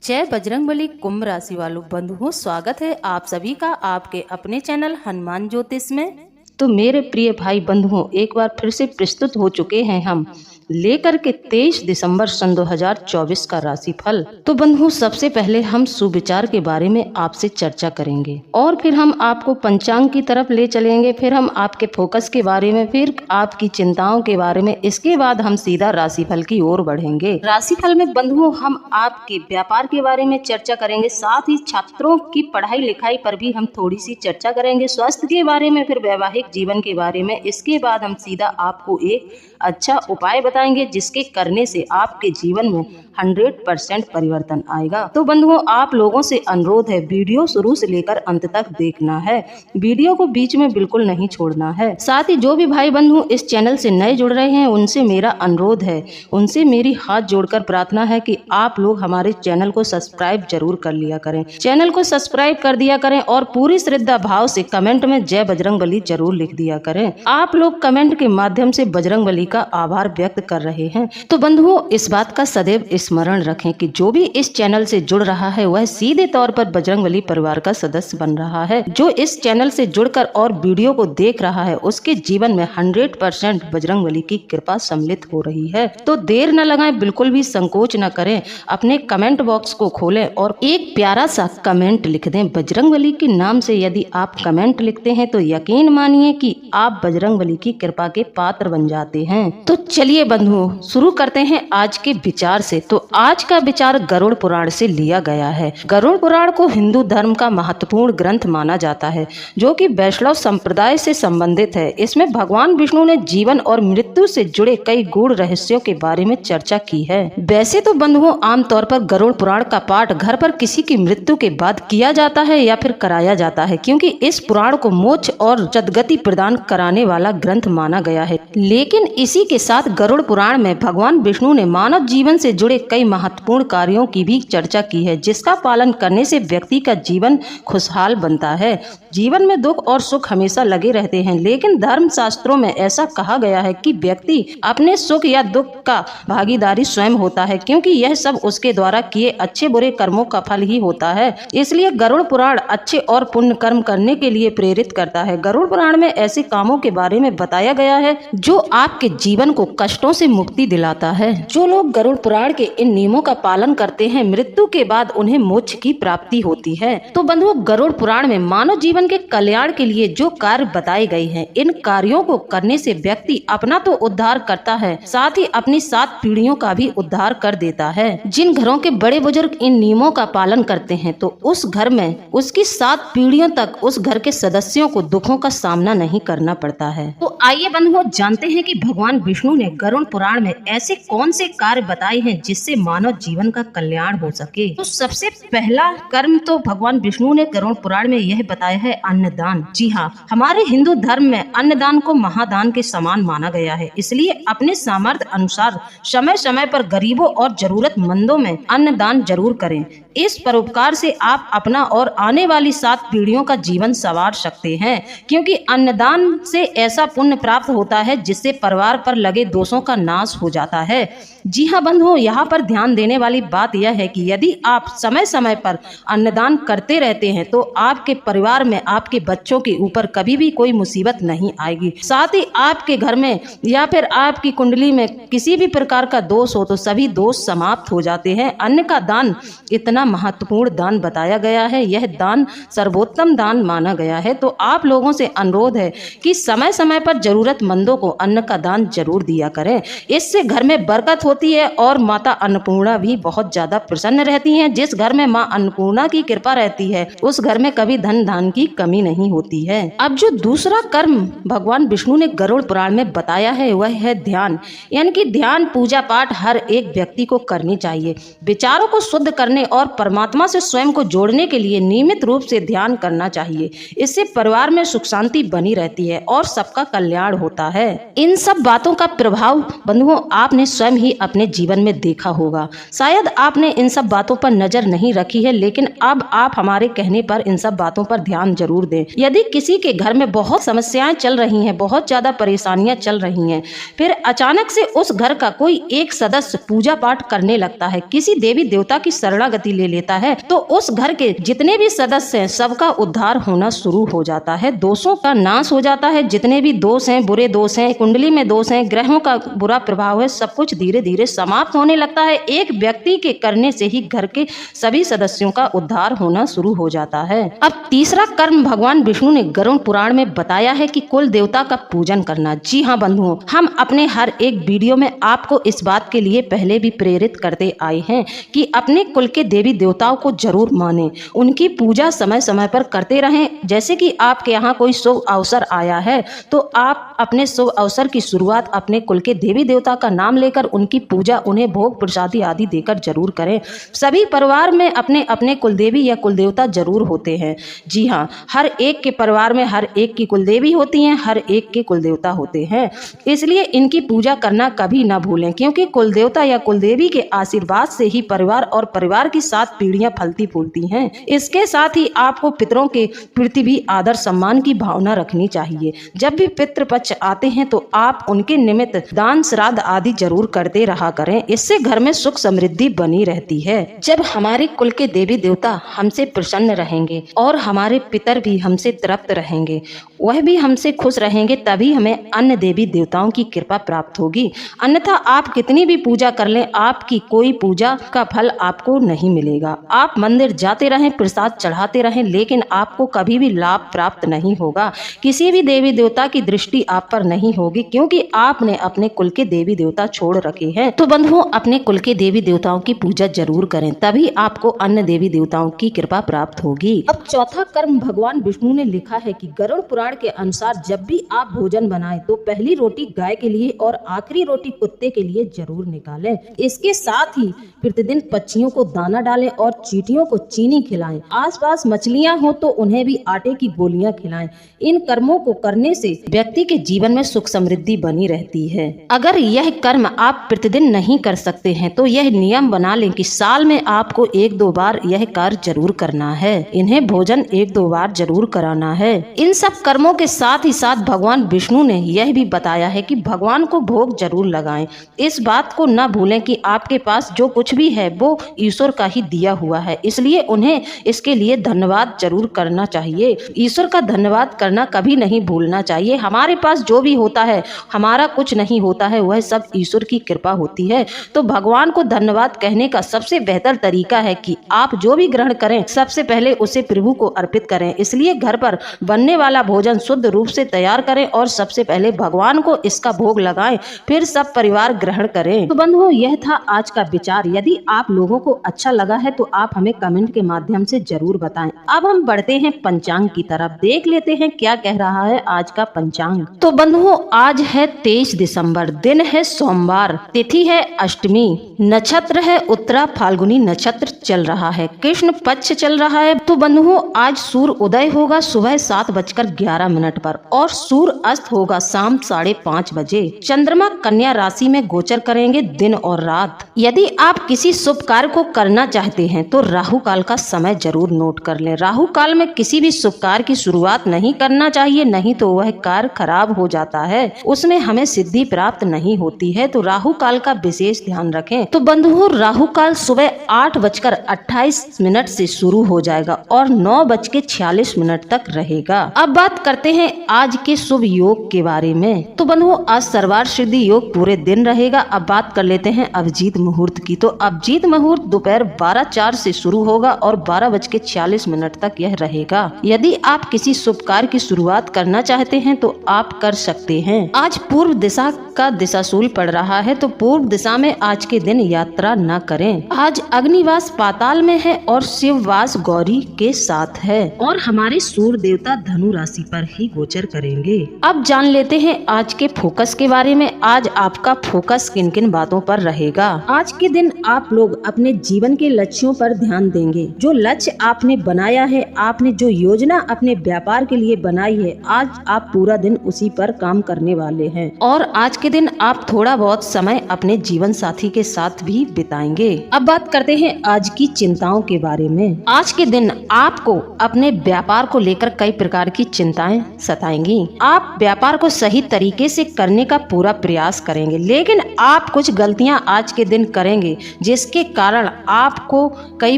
जय बजरंगबली। कुंभ राशि वालों बंधुओं, स्वागत है आप सभी का आपके अपने चैनल हनुमान ज्योतिष में। तो मेरे प्रिय भाई बंधुओं, एक बार फिर से प्रस्तुत हो चुके हैं हम लेकर के 23 दिसंबर सन 2024 का राशिफल। तो बंधुओं, सबसे पहले हम सुविचार के बारे में आपसे चर्चा करेंगे और फिर हम आपको पंचांग की तरफ ले चलेंगे, फिर हम आपके फोकस के बारे में, फिर आपकी चिंताओं के बारे में। इसके बाद हम सीधा राशिफल की ओर बढ़ेंगे। राशिफल में बंधुओं हम आपके व्यापार के बारे में चर्चा करेंगे, साथ ही छात्रों की पढ़ाई लिखाई पर भी हम थोड़ी सी चर्चा करेंगे, स्वास्थ्य के बारे में, फिर वैवाहिक जीवन के बारे में। इसके बाद हम सीधा आपको एक अच्छा उपाय बताएंगे जिसके करने से आपके जीवन में 100% परिवर्तन आएगा। तो बंधुओं, आप लोगों से अनुरोध है, वीडियो शुरू से लेकर अंत तक देखना है, वीडियो को बीच में बिल्कुल नहीं छोड़ना है। साथ ही जो भी भाई बंधु इस चैनल से नए जुड़ रहे हैं उनसे मेरा अनुरोध है, उनसे मेरी हाथ जोड़कर प्रार्थना है कि आप लोग हमारे चैनल को सब्सक्राइब जरूर कर लिया करें, चैनल को सब्सक्राइब कर दिया करें और पूरी श्रद्धा भाव से कमेंट में जय बजरंगबली जरूर लिख दिया करें। आप लोग कमेंट के माध्यम से बजरंगबली का आभार व्यक्त कर रहे हैं। तो बंधुओं, इस बात का सदैव स्मरण रखें कि जो भी इस चैनल से जुड़ रहा है वह सीधे तौर पर बजरंगबली परिवार का सदस्य बन रहा है। जो इस चैनल से जुड़कर और वीडियो को देख रहा है उसके जीवन में 100% बजरंगबली की कृपा सम्मिलित हो रही है। तो देर न लगाएं, बिल्कुल भी संकोच न करें, अपने कमेंट बॉक्स को खोलें और एक प्यारा सा कमेंट लिख दें। बजरंगबली के नाम से यदि आप कमेंट लिखते हैं तो यकीन मानिए कि आप बजरंगबली की कृपा के पात्र बन जाते हैं। तो चलिए बंधुओं, शुरू करते हैं आज के विचार से। तो आज का विचार गरुड़ पुराण से लिया गया है। गरुड़ पुराण को हिंदू धर्म का महत्वपूर्ण ग्रंथ माना जाता है जो कि वैष्णव संप्रदाय से संबंधित है। इसमें भगवान विष्णु ने जीवन और मृत्यु से जुड़े कई गूढ़ रहस्यों के बारे में चर्चा की है। वैसे तो बंधुओं, आमतौर पर गरुड़ पुराण का पाठ घर पर किसी की मृत्यु के बाद किया जाता है या फिर कराया जाता है, क्योंकि इस पुराण को मोक्ष और सद्गति प्रदान कराने वाला ग्रंथ माना गया है। लेकिन इसी के साथ गरुड़ पुराण में भगवान विष्णु ने मानव जीवन से जुड़े कई महत्वपूर्ण कार्यों की भी चर्चा की है जिसका पालन करने से व्यक्ति का जीवन खुशहाल बनता है। जीवन में दुख और सुख हमेशा लगे रहते हैं, लेकिन धर्म शास्त्रों में ऐसा कहा गया है कि व्यक्ति अपने सुख या दुख का भागीदारी स्वयं होता है, क्योंकि यह सब उसके द्वारा किए अच्छे बुरे कर्मों का फल ही होता है। इसलिए गरुड़ पुराण अच्छे और पुण्य कर्म करने के लिए प्रेरित करता है। गरुड़ पुराण में ऐसे कामों के बारे में बताया गया है जो आपके जीवन को कष्टों से मुक्ति दिलाता है। जो लोग गरुड़ पुराण के इन नियमों का पालन करते हैं, मृत्यु के बाद उन्हें मोक्ष की प्राप्ति होती है। तो बंधुओं, गरुड़ पुराण में मानव जीवन के कल्याण के लिए जो कार्य बताए गए हैं, इन कार्यों को करने से व्यक्ति अपना तो उद्धार करता है, साथ ही अपनी 7 पीढ़ियों का भी उद्धार कर देता है। जिन घरों के बड़े बुजुर्ग इन नियमों का पालन करते हैं तो उस घर में उसकी 7 पीढ़ियों तक उस घर के सदस्यों को दुखों का सामना नहीं करना पड़ता है। तो आइए बंधुओं, जानते हैं कि भगवान विष्णु ने गरुड़ पुराण में ऐसे कौन से कार्य बताए हैं जिससे मानव जीवन का कल्याण हो सके। तो सबसे पहला कर्म तो भगवान विष्णु ने गरुड़ पुराण में यह बताया है, अन्नदान। जी हाँ, हमारे हिंदू धर्म में अन्नदान को महादान के समान माना गया है। इसलिए अपने सामर्थ्य अनुसार समय समय पर गरीबों और जरूरतमंदों में अन्नदान जरूर करें। इस परोपकार से आप अपना और आने वाली 7 पीढ़ियों का जीवन संवार सकते हैं, क्योंकि अन्नदान से ऐसा पुण्य प्राप्त होता है जिससे परिवार पर लगे दोषों का नाश हो जाता है। जी हाँ बंधुओं, यहाँ पर ध्यान देने वाली बात यह है कि यदि आप समय समय पर अन्नदान करते रहते हैं तो आपके परिवार में आपके बच्चों के ऊपर कभी भी कोई मुसीबत नहीं आएगी। साथ ही आपके घर में या फिर आपकी कुंडली में किसी भी प्रकार का दोष हो तो सभी दोष समाप्त हो जाते हैं। अन्न का दान इतना महत्वपूर्ण दान बताया गया है, यह दान सर्वोत्तम दान माना गया है। तो आप लोगों से अनुरोध है कि समय समय पर जरूरतमंदों को अन्न का दान जरूर दिया करें। इससे घर में बरकत होती है और माता अन्नपूर्णा भी बहुत ज्यादा प्रसन्न रहती हैं। जिस घर में माँ अन्नपूर्णा की कृपा रहती है उस घर में कभी धन धान की कमी नहीं होती है। अब जो दूसरा कर्म भगवान विष्णु ने गरुड़ पुराण में बताया है वह है ध्यान, यानी कि ध्यान पूजा पाठ हर एक व्यक्ति को करनी चाहिए। विचारों को शुद्ध करने और परमात्मा से स्वयं को जोड़ने के लिए नियमित रूप से ध्यान करना चाहिए। इससे परिवार में सुख शांति बनी रहती है और सबका कल्याण होता है। इन सब बातों का प्रभाव बंधुओं आपने स्वयं ही अपने जीवन में देखा होगा। शायद आपने इन सब बातों पर नजर नहीं रखी है, लेकिन अब आप हमारे कहने पर इन सब बातों पर ध्यान जरूर दें। यदि किसी के घर में बहुत समस्याएं चल रही हैं, बहुत ज्यादा परेशानियां चल रही हैं, फिर अचानक से उस घर का कोई एक सदस्य पूजा पाठ करने लगता है, किसी देवी देवता की शरणागति ले लेता है तो उस घर के जितने भी सदस्य हैं सबका उद्धार होना शुरू हो जाता है, दोषों का नाश हो जाता है। जितने भी दोष हैं, बुरे दोष हैं, कुंडली में दोष हैं, ग्रहों का बुरा प्रभाव है, सब कुछ धीरे धीरे समाप्त होने लगता है। एक व्यक्ति के करने से ही घर के सभी सदस्यों का उद्धार होना शुरू हो जाता है। अब तीसरा कर्म भगवान विष्णु ने गरुड़ पुराण में बताया है कि कुल देवता का पूजन करना। जी हाँ बंधुओं, हम अपने हर एक वीडियो में आपको इस बात के लिए पहले भी प्रेरित करते आए हैं कि अपने कुल के देवी देवताओं को जरूर माने, उनकी पूजा समय समय पर करते रहें। जैसे कि आपके यहाँ कोई शुभ अवसर आया है तो आप अपने शुभ अवसर की शुरुआत अपने कुल के देवी देवता का नाम लेकर उनकी पूजा, उन्हें भोग प्रसादी आदि देकर जरूर करें। सभी परिवार में अपने अपने कुल देवी या कुल देवता जरूर होते हैं। जी हाँ, हर एक के परिवार में हर एक की कुल देवी होती हैं, हर एक के कुल देवता होते हैं, इसलिए इनकी पूजा करना कभी ना भूलें, क्योंकि कुल देवता या कुल देवी के आशीर्वाद से ही परिवार और परिवार की 7 पीढ़ियां फलती फूलती हैं। इसके साथ ही आपको पितरों के प्रति भी आदर सम्मान की भावना रखनी चाहिए। जब भी पितृपक्ष आते हैं तो आप उनके निमित्त दान श्राद्ध आदि जरूर करते रहा करें, इससे घर में सुख समृद्धि बनी रहती है। जब हमारे कुल के देवी देवता हमसे प्रसन्न रहेंगे और हमारे पितर भी हमसे तृप्त रहेंगे, वह भी हमसे खुश रहेंगे, तभी हमें अन्य देवी देवताओं की कृपा प्राप्त होगी। अन्यथा आप कितनी भी पूजा कर लें, आपकी कोई पूजा का फल आपको नहीं मिलेगा। आप मंदिर जाते रहें, प्रसाद चढ़ाते रहें, लेकिन आपको कभी भी लाभ प्राप्त नहीं होगा। किसी भी देवी देवता की दृष्टि आप पर नहीं होगी, क्योंकि आपने अपने कुल के देवी देवता छोड़ रखे हैं। तो बंधुओं, अपने कुल के देवी देवताओं की पूजा जरूर करें, तभी आपको अन्य देवी देवताओं की कृपा प्राप्त होगी। अब चौथा कर्म भगवान विष्णु ने लिखा है कि गरुड़ पुराण के अनुसार जब भी आप भोजन बनाएं तो पहली रोटी गाय के लिए और आखिरी रोटी कुत्ते के लिए जरूर निकालें। इसके साथ ही प्रतिदिन पक्षियों को दाना डालें और चींटियों को चीनी खिलाएं। आसपास मछलियां हो तो उन्हें भी आटे की गोलियां खिलाएं। इन कर्मों को करने से व्यक्ति के जीवन में सुख समृद्धि बनी रहती है। अगर यह कर्म आप प्रतिदिन नहीं कर सकते हैं तो यह नियम बना लें कि साल में आपको 1-2 बार यह कार्य जरूर करना है। इन्हें भोजन 1-2 बार जरूर कराना है। इन सब कर्मों के साथ ही साथ भगवान विष्णु ने यह भी बताया है कि भगवान को भोग जरूर लगाएं। इस बात को न भूलें कि आपके पास जो कुछ भी है वो ईश्वर का ही दिया हुआ है, इसलिए उन्हें इसके लिए धन्यवाद जरूर करना चाहिए। ईश्वर का धन्यवाद करना कभी नहीं भूलना चाहिए। हमारे पास जो भी होता है, हमारा कुछ नहीं होता है, वह सब ईश्वर की कृपा होती है। तो भगवान को धन्यवाद कहने का सबसे बेहतर तरीका है कि आप जो भी ग्रहण करें सबसे पहले उसे प्रभु को अर्पित करें। इसलिए घर पर बनने वाला भोजन शुद्ध रूप से तैयार करें और सबसे पहले भगवान को इसका भोग लगाएं, फिर सब परिवार ग्रहण करें। तो बंधुओं, यह था आज का विचार। यदि आप लोगों को अच्छा लगा है तो आप हमें कमेंट के माध्यम से जरूर बताएं। अब हम बढ़ते हैं पंचांग की तरफ, देख लेते हैं क्या कह रहा है आज का पंचांग। तो बंधुओं, आज है 23 दिसंबर, दिन है सोमवार, तिथि है अष्टमी, नक्षत्र है उत्तरा फाल्गुनी नक्षत्र चल रहा है, कृष्ण पक्ष चल रहा है। तो बंधुओं, आज सूर्य उदय होगा सुबह 7:11 पर और सूर्य अस्त होगा शाम 5:30 बजे। चंद्रमा कन्या राशि में गोचर करेंगे दिन और रात। यदि आप किसी शुभ कार्य को करना चाहते हैं तो राहु काल का समय जरूर नोट कर लें। राहु काल में किसी भी शुभ कार्य की शुरुआत नहीं करना चाहिए, नहीं तो वह कार्य खराब हो जाता है, उसमें हमें सिद्धि प्राप्त नहीं होती है। तो राहु काल का विशेष ध्यान रखें। तो बंधुओं, राहु काल सुबह 8:28 से शुरू हो जाएगा और 9:46 तक रहेगा। अब बात करते हैं आज के शुभ योग के बारे में। तो बंधुओं, आज सर्वार्थ सिद्धि योग पूरे दिन रहेगा। अब बात कर लेते हैं अभिजीत मुहूर्त की। तो अभिजीत मुहूर्त दोपहर 12:04 से शुरू होगा और 12:46 तक यह रहेगा। यदि आप किसी शुभ कार्य की शुरुआत करना चाहते हैं तो आप कर सकते हैं। आज पूर्व दिशा का दिशाशूल पड़ रहा है, तो पूर्व दिशा में आज के दिन यात्रा न करें। आज अग्निवास पाताल में है और शिववास गौरी के साथ है और हमारे सूर्य देवता धनु राशि पर ही गोचर करेंगे। अब जान लेते हैं आज के फोकस के बारे में। आज आपका फोकस किन किन बातों पर रहेगा। आज के दिन आप लोग अपने जीवन के लक्ष्यों पर ध्यान देंगे। जो लक्ष्य आपने बनाया है, आपने जो योजना अपने व्यापार के लिए बनाई है, आज आप पूरा दिन उसी पर काम करने वाले हैं। और आज के दिन आप थोड़ा बहुत समय अपने जीवन साथी के साथ भी बिताएंगे। अब बात करते हैं आज की चिंताओं के बारे में। आज के दिन आपको अपने व्यापार को लेकर कई प्रकार की चिंताएं सताएंगी। आप व्यापार को सही तरीके से करने का पूरा प्रयास करेंगे, लेकिन आप कुछ गलतियां आज के दिन करेंगे जिसके कारण आप आपको कई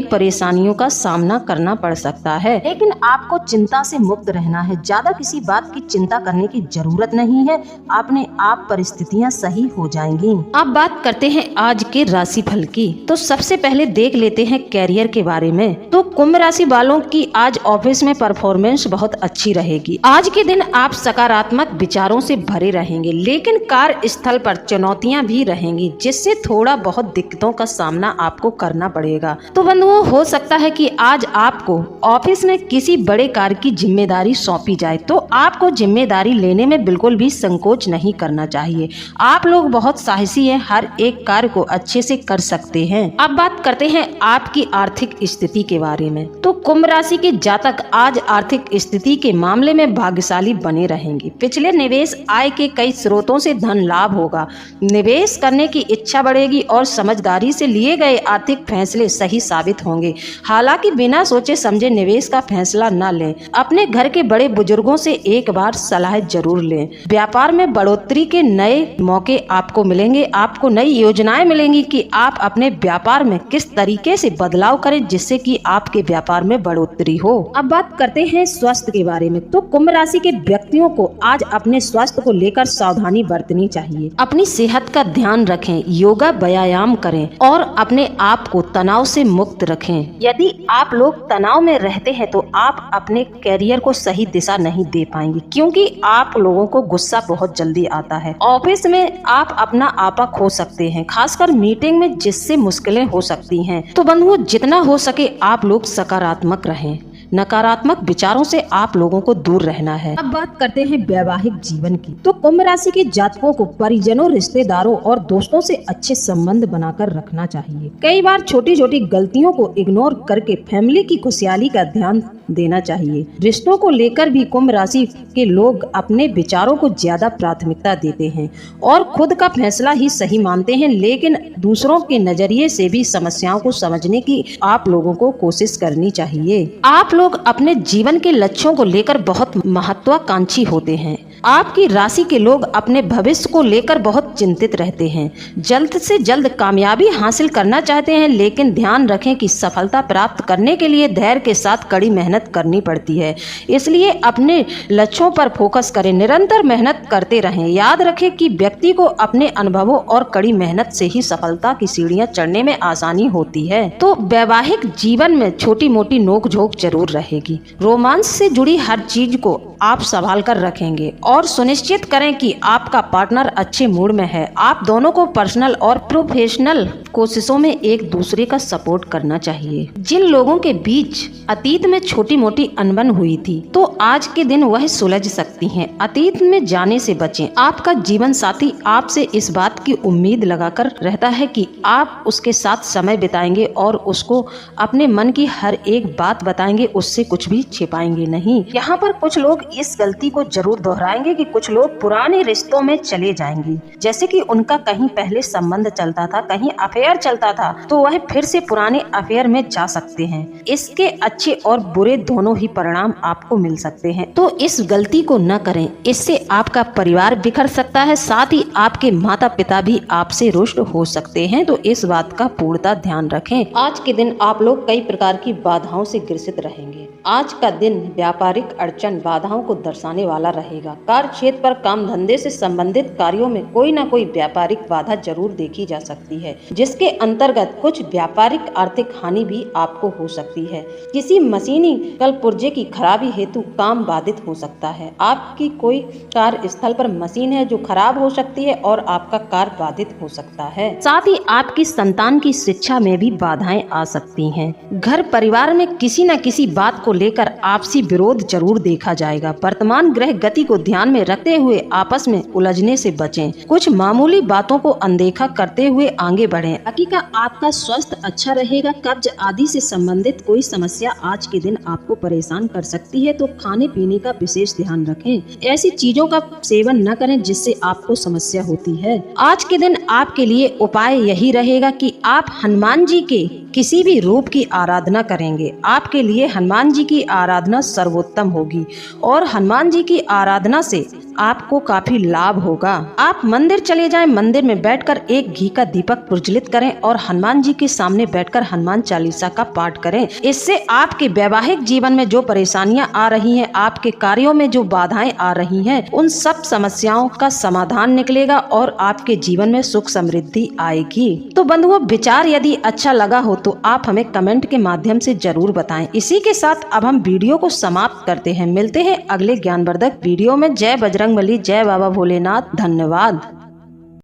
परेशानियों का सामना करना पड़ सकता है, लेकिन आपको चिंता से मुक्त रहना है। ज्यादा किसी बात की चिंता करने की जरूरत नहीं है, अपने आप परिस्थितियां सही हो जाएंगी। अब बात करते हैं आज के राशिफल की। तो सबसे पहले देख लेते हैं कैरियर के बारे में। तो कुंभ राशि वालों की आज ऑफिस में परफॉर्मेंस बहुत अच्छी रहेगी। आज के दिन आप सकारात्मक विचारों से भरे रहेंगे, लेकिन कार्य स्थल पर चुनौतियां भी रहेंगी, जिससे थोड़ा बहुत दिक्कतों का सामना आपको करना पड़ेगा। तो बंधुओं, हो सकता है कि आज आपको ऑफिस में किसी बड़े कार्य की जिम्मेदारी सौंपी जाए, तो आपको जिम्मेदारी लेने में बिल्कुल भी संकोच नहीं करना चाहिए। आप लोग बहुत साहसी हैं, हर एक कार्य को अच्छे से कर सकते हैं। अब बात करते हैं आपकी आर्थिक स्थिति के बारे में। तो कुंभ राशि के जातक आज आर्थिक स्थिति के मामले में भाग्यशाली बने रहेंगे। पिछले निवेश आय के कई स्रोतों से धन लाभ होगा, निवेश करने की इच्छा बढ़ेगी और समझदारी से लिए गए आर्थिक फैसले सही साबित होंगे। हालांकि बिना सोचे समझे निवेश का फैसला न लें। अपने घर के बड़े बुजुर्गों से एक बार सलाह जरूर लें। व्यापार में बढ़ोतरी के नए मौके आपको मिलेंगे। आपको नई योजनाएं मिलेंगी कि आप अपने व्यापार में किस तरीके से बदलाव करें, जिससे कि आपके व्यापार में बढ़ोतरी हो। अब बात करते हैं स्वास्थ्य के बारे में। तो कुंभ राशि के व्यक्तियों को आज अपने स्वास्थ्य को लेकर सावधानी बरतनी चाहिए। अपनी सेहत का ध्यान रखें, योगा व्यायाम करें और अपने आप को तनाव से मुक्त रखें। यदि आप लोग तनाव में रहते हैं तो आप अपने कैरियर को सही दिशा नहीं दे पाएंगे, क्योंकि आप लोगों को गुस्सा बहुत जल्दी आता है। ऑफिस में आप अपना आपा खो सकते हैं, खासकर मीटिंग में, जिससे मुश्किलें हो सकती हैं। तो बंधुओं, जितना हो सके आप लोग सकारात्मक रहें। नकारात्मक विचारों से आप लोगों को दूर रहना है। अब बात करते हैं वैवाहिक जीवन की। तो कुंभ राशि के जातकों को परिजनों, रिश्तेदारों और दोस्तों से अच्छे संबंध बनाकर रखना चाहिए। कई बार छोटी छोटी गलतियों को इग्नोर करके फैमिली की खुशहाली का ध्यान देना चाहिए। रिश्तों को लेकर भी कुंभ राशि के लोग अपने विचारों को ज्यादा प्राथमिकता देते हैं और खुद का फैसला ही सही मानते हैं, लेकिन दूसरों के नजरिए से भी समस्याओं को समझने की आप लोगों को कोशिश करनी चाहिए। आप लोग अपने जीवन के लक्ष्यों को लेकर बहुत महत्वाकांक्षी होते हैं। आपकी राशि के लोग अपने भविष्य को लेकर बहुत चिंतित रहते हैं, जल्द से जल्द कामयाबी हासिल करना चाहते हैं, लेकिन ध्यान रखें कि सफलता प्राप्त करने के लिए धैर्य के साथ कड़ी मेहनत करनी पड़ती है। इसलिए अपने लक्ष्यों पर फोकस करें, निरंतर मेहनत करते रहें। याद रखें कि व्यक्ति को अपने अनुभवों और कड़ी मेहनत से ही सफलता की सीढ़ियां चढ़ने में आसानी होती है। तो वैवाहिक जीवन में छोटी मोटी नोक-झोंक जरूर रहेगी। रोमांस से जुड़ी हर चीज को आप संभाल कर रखेंगे और सुनिश्चित करें कि आपका पार्टनर अच्छे मूड में है। आप दोनों को पर्सनल और प्रोफेशनल कोशिशों में एक दूसरे का सपोर्ट करना चाहिए। जिन लोगों के बीच अतीत में छोटी मोटी अनबन हुई थी, तो आज के दिन वह सुलझ सकती हैं। अतीत में जाने से बचें। आपका जीवन साथी आपसे इस बात की उम्मीद लगाकर रहता है कि आप उसके साथ समय बिताएंगे और उसको अपने मन की हर एक बात बताएंगे, उससे कुछ भी छिपाएंगे नहीं। यहाँ पर कुछ लोग इस गलती को जरूर दोहराएंगे कि कुछ लोग पुराने रिश्तों में चले जाएंगे, जैसे कि उनका कहीं पहले संबंध चलता था, कहीं अफेयर चलता था, तो वह फिर से पुराने अफेयर में जा सकते हैं। इसके अच्छे और बुरे दोनों ही परिणाम आपको मिल सकते हैं, तो इस गलती को न करें। इससे आपका परिवार बिखर सकता है, साथ ही आपके माता पिता भी आपसे रुष्ट हो सकते हैं, तो इस बात का पूर्णतः ध्यान रखें। आज के दिन आप लोग कई प्रकार की बाधाओं से ग्रसित रहेंगे। आज का दिन व्यापारिक अड़चन बाधाओं को दर्शाने वाला रहेगा। कार्य क्षेत्र पर काम धंधे से संबंधित कार्यों में कोई न कोई व्यापारिक बाधा जरूर देखी जा सकती है, जिसके अंतर्गत कुछ व्यापारिक आर्थिक हानि भी आपको हो सकती है। किसी मशीनी कल पुर्जे की खराबी हेतु काम बाधित हो सकता है। आपकी कोई कार्य स्थल पर मशीन है जो खराब हो सकती है और आपका कार्य बाधित हो सकता है। साथ ही आपकी संतान की शिक्षा में भी बाधाएं आ सकती हैं। घर परिवार में किसी न किसी बात को लेकर आपसी विरोध जरूर देखा जाएगा। वर्तमान ग्रह गति को ध्यान में रखते हुए आपस में उलझने से बचें। कुछ मामूली बातों को अनदेखा करते हुए आगे बढ़ें। हकीका आपका स्वास्थ्य अच्छा रहेगा। कब्ज आदि से संबंधित कोई समस्या आज के दिन आपको परेशान कर सकती है, तो खाने पीने का विशेष ध्यान रखें। ऐसी चीजों का सेवन न करें जिससे आपको समस्या होती है। आज के दिन आपके लिए उपाय यही रहेगा कि आप हनुमान जी के किसी भी रूप की आराधना करेंगे। आपके लिए हनुमान जी की आराधना सर्वोत्तम होगी और हनुमान जी की आराधना से आपको काफी लाभ होगा। आप मंदिर चले जाएं, मंदिर में बैठकर एक घी का दीपक प्रज्वलित करें और हनुमान जी के सामने बैठकर हनुमान चालीसा का पाठ करें। इससे आपके वैवाहिक जीवन में जो परेशानियां आ रही हैं, आपके कार्यों में जो बाधाएं आ रही हैं, उन सब समस्याओं का समाधान निकलेगा और आपके जीवन में सुख समृद्धि आएगी। तो बंधुओं, विचार यदि अच्छा लगा हो तो आप हमें कमेंट के माध्यम से जरूर बताएं। इसी के साथ अब हम वीडियो को समाप्त करते हैं। मिलते हैं अगले ज्ञानवर्धक वीडियो में। जय बजरंगबली, जय बाबा भोलेनाथ। धन्यवाद।